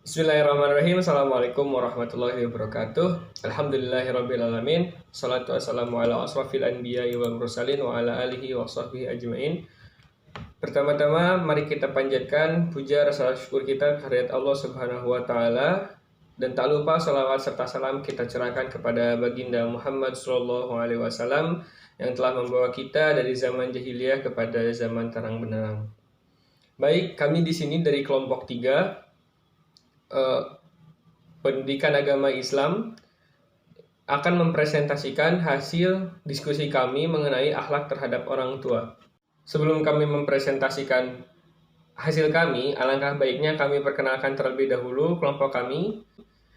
Bismillahirrahmanirrahim. Assalamualaikum warahmatullahi wabarakatuh. Alhamdulillahirrabbilalamin. Salatu wassalamu ala asrafil anbiya'i wal mursalin wa ala alihi wa sahbihi ajma'in. Pertama-tama mari kita panjatkan puja rasa syukur kita kehadirat Allah Subhanahu wa taala, dan tak lupa salawat serta salam kita curahkan kepada baginda Muhammad sallallahu alaihi wasallam yang telah membawa kita dari zaman jahiliyah kepada zaman terang benderang. Baik, kami di sini dari kelompok 3 pendidikan agama Islam akan mempresentasikan hasil diskusi kami mengenai akhlak terhadap orang tua. Sebelum kami mempresentasikan hasil kami, alangkah baiknya kami perkenalkan terlebih dahulu kelompok kami.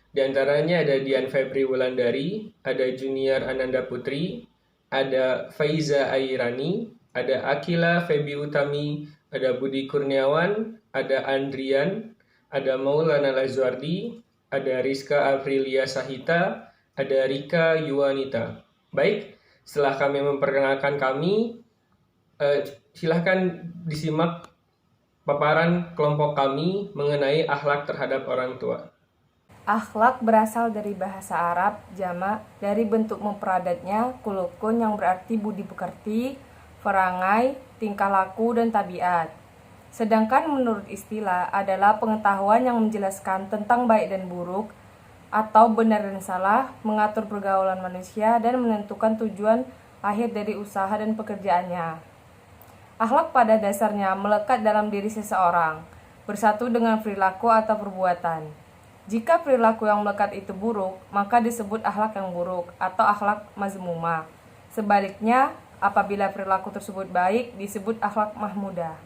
Di antaranya ada Dian Febri Wulandari, ada Junior Ananda Putri, ada Faiza Airani, ada Akila Febi Utami, ada Budi Kurniawan, ada Andrian, ada Maulana Lazuardi, ada Rizka Aprilia Sahita, ada Rika Yuwanita. Baik, setelah kami memperkenalkan kami, silahkan disimak paparan kelompok kami mengenai akhlak terhadap orang tua. Akhlak berasal dari bahasa Arab, jamak, dari bentuk memperadatnya, kulukun yang berarti budi pekerti, perangai, tingkah laku, dan tabiat. Sedangkan menurut istilah adalah pengetahuan yang menjelaskan tentang baik dan buruk, atau benar dan salah, mengatur pergaulan manusia, dan menentukan tujuan akhir dari usaha dan pekerjaannya. Akhlak pada dasarnya melekat dalam diri seseorang, bersatu dengan perilaku atau perbuatan. Jika perilaku yang melekat itu buruk, maka disebut akhlak yang buruk atau akhlak mazmumah. Sebaliknya, apabila perilaku tersebut baik, disebut akhlak mahmudah.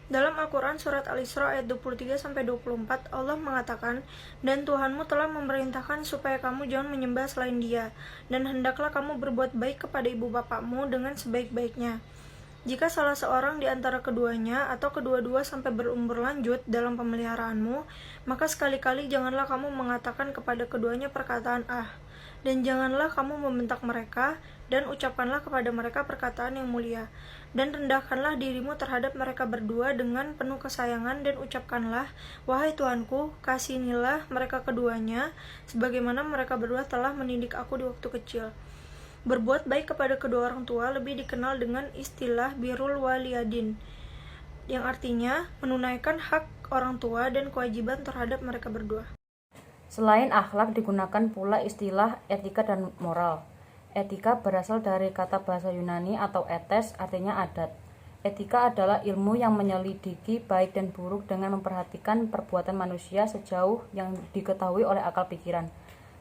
Dalam Al-Quran Surat Al-Isra ayat 23-24, Allah mengatakan, "Dan Tuhanmu telah memerintahkan supaya kamu jangan menyembah selain Dia, dan hendaklah kamu berbuat baik kepada ibu bapakmu dengan sebaik-baiknya. Jika salah seorang di antara keduanya atau kedua-dua sampai berumur lanjut dalam pemeliharaanmu, maka sekali-kali janganlah kamu mengatakan kepada keduanya perkataan ah, dan janganlah kamu membentak mereka, dan ucapkanlah kepada mereka perkataan yang mulia. Dan rendahkanlah dirimu terhadap mereka berdua dengan penuh kesayangan, dan ucapkanlah, wahai Tuanku, kasihanilah mereka keduanya, sebagaimana mereka berdua telah mendidik aku di waktu kecil." Berbuat baik kepada kedua orang tua lebih dikenal dengan istilah birrul waliyadin, yang artinya menunaikan hak orang tua dan kewajiban terhadap mereka berdua. Selain akhlak digunakan pula istilah etika dan moral. Etika berasal dari kata bahasa Yunani atau etes, artinya adat. Etika adalah ilmu yang menyelidiki baik dan buruk dengan memperhatikan perbuatan manusia sejauh yang diketahui oleh akal pikiran.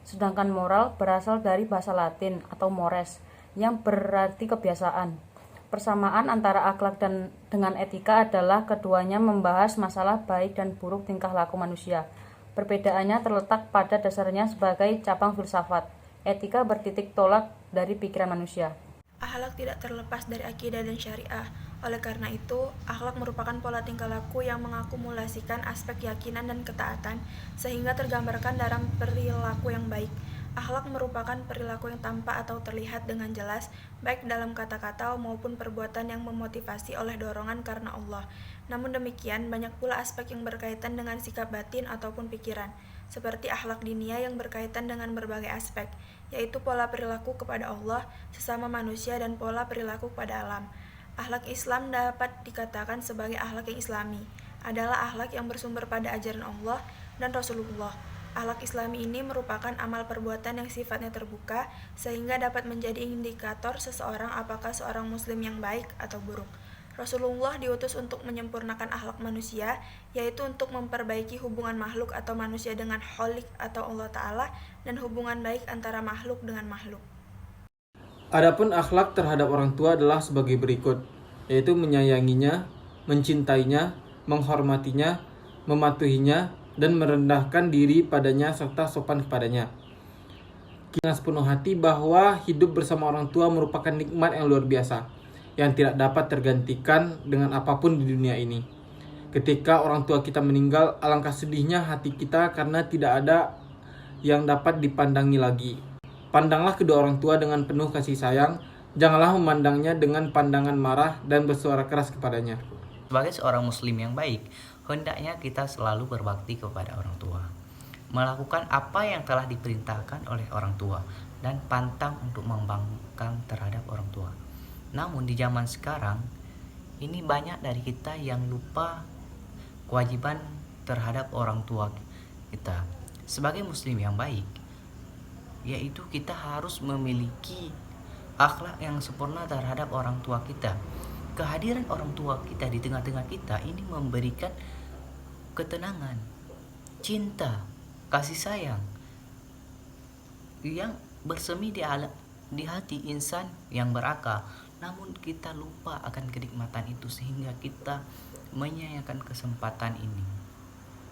Sedangkan moral berasal dari bahasa Latin atau mores, yang berarti kebiasaan. Persamaan antara akhlak dengan etika adalah keduanya membahas masalah baik dan buruk tingkah laku manusia. Perbedaannya terletak pada dasarnya sebagai cabang filsafat. Etika bertitik tolak dari pikiran manusia. Akhlak tidak terlepas dari akidah dan syariah. Oleh karena itu, akhlak merupakan pola tingkah laku yang mengakumulasikan aspek keyakinan dan ketaatan, sehingga tergambarkan dalam perilaku yang baik. Akhlak merupakan perilaku yang tampak atau terlihat dengan jelas, baik dalam kata-kata maupun perbuatan yang memotivasi oleh dorongan karena Allah. Namun demikian, banyak pula aspek yang berkaitan dengan sikap batin ataupun pikiran, seperti akhlak dinia yang berkaitan dengan berbagai aspek, yaitu pola perilaku kepada Allah, sesama manusia, dan pola perilaku pada alam. Akhlak Islam dapat dikatakan sebagai akhlak yang islami, adalah akhlak yang bersumber pada ajaran Allah dan Rasulullah. Akhlak Islami ini merupakan amal perbuatan yang sifatnya terbuka, sehingga dapat menjadi indikator seseorang apakah seorang muslim yang baik atau buruk. Rasulullah diutus untuk menyempurnakan akhlak manusia, yaitu untuk memperbaiki hubungan makhluk atau manusia dengan Khalik atau Allah Ta'ala, dan hubungan baik antara makhluk dengan makhluk. Adapun akhlak terhadap orang tua adalah sebagai berikut, yaitu menyayanginya, mencintainya, menghormatinya, mematuhinya, dan merendahkan diri padanya serta sopan kepadanya. Dengan sepenuh hati bahwa hidup bersama orang tua merupakan nikmat yang luar biasa, yang tidak dapat tergantikan dengan apapun di dunia ini. Ketika orang tua kita meninggal, alangkah sedihnya hati kita karena tidak ada yang dapat dipandangi lagi. Pandanglah kedua orang tua dengan penuh kasih sayang, janganlah memandangnya dengan pandangan marah dan bersuara keras kepadanya. Sebagai seorang muslim yang baik, Hendaknya kita selalu berbakti kepada orang tua, melakukan apa yang telah diperintahkan oleh orang tua, dan pantang untuk membangkang terhadap orang tua. Namun di zaman sekarang, ini banyak dari kita yang lupa kewajiban terhadap orang tua kita. Sebagai muslim yang baik, yaitu kita harus memiliki akhlak yang sempurna terhadap orang tua kita. Kehadiran orang tua kita di tengah-tengah kita ini memberikan ketenangan, cinta, kasih sayang yang bersemi di hati insan yang berakal. Namun kita lupa akan kenikmatan itu sehingga kita menyayangkan kesempatan ini.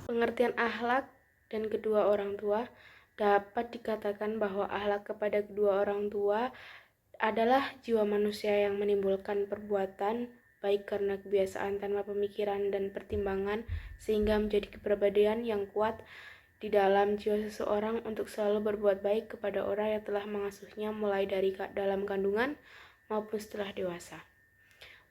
Pengertian akhlak dan kedua orang tua dapat dikatakan bahwa akhlak kepada kedua orang tua adalah jiwa manusia yang menimbulkan perbuatan baik karena kebiasaan tanpa pemikiran dan pertimbangan, sehingga menjadi kepribadian yang kuat di dalam jiwa seseorang untuk selalu berbuat baik kepada orang yang telah mengasuhnya mulai dari dalam kandungan maupun setelah dewasa.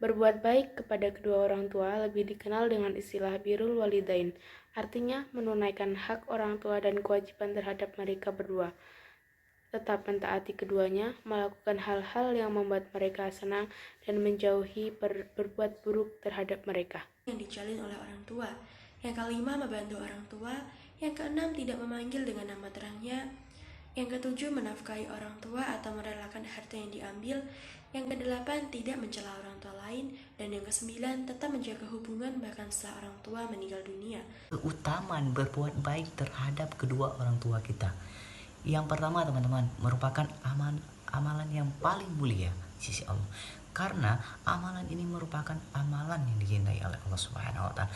Berbuat baik kepada kedua orang tua lebih dikenal dengan istilah birrul walidain, artinya menunaikan hak orang tua dan kewajiban terhadap mereka berdua, tetap mentaati keduanya, melakukan hal-hal yang membuat mereka senang, dan menjauhi berbuat buruk terhadap mereka. Yang dijalin oleh orang tua. Yang kelima, membantu orang tua. Yang keenam, tidak memanggil dengan nama terangnya. Yang ketujuh, menafkahi orang tua atau merelakan harta yang diambil. Yang kedelapan, tidak mencela orang tua lain. Dan yang kesembilan, tetap menjaga hubungan bahkan setelah orang tua meninggal dunia. Keutamaan berbuat baik terhadap kedua orang tua kita. Yang pertama teman-teman, merupakan amalan yang paling mulia di sisi Allah. Karena amalan ini merupakan amalan yang dicintai oleh Allah Subhanahu wa taala.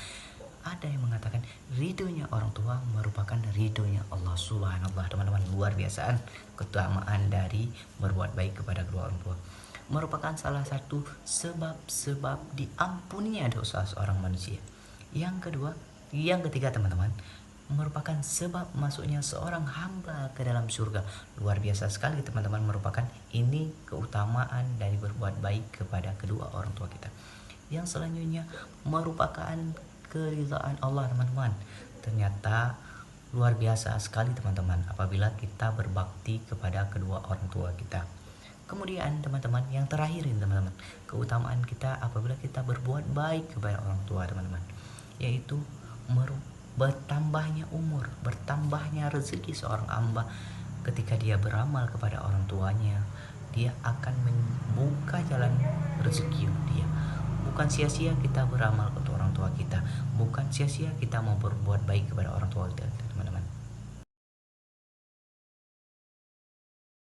Ada yang mengatakan ridhonya orang tua merupakan ridhonya Allah Subhanahu wa taala. Teman-teman, luar biasa keutamaan dari berbuat baik kepada kedua orang tua. Merupakan salah satu sebab diampuninya dosa seorang manusia. Yang ketiga teman-teman, merupakan sebab masuknya seorang hamba ke dalam surga. Luar biasa sekali teman-teman, merupakan ini keutamaan dari berbuat baik kepada kedua orang tua kita. Yang selanjutnya merupakan keridhaan Allah teman-teman. Ternyata luar biasa sekali teman-teman apabila kita berbakti kepada kedua orang tua kita. Kemudian teman-teman, yang terakhir ini teman-teman, keutamaan kita apabila kita berbuat baik kepada orang tua teman-teman, yaitu bertambahnya umur, bertambahnya rezeki seorang hamba ketika dia beramal kepada orang tuanya. Dia akan membuka jalan rezeki untuk dia. Bukan sia-sia kita beramal kepada orang tua kita, bukan sia-sia kita mau berbuat baik kepada orang tua kita teman-teman.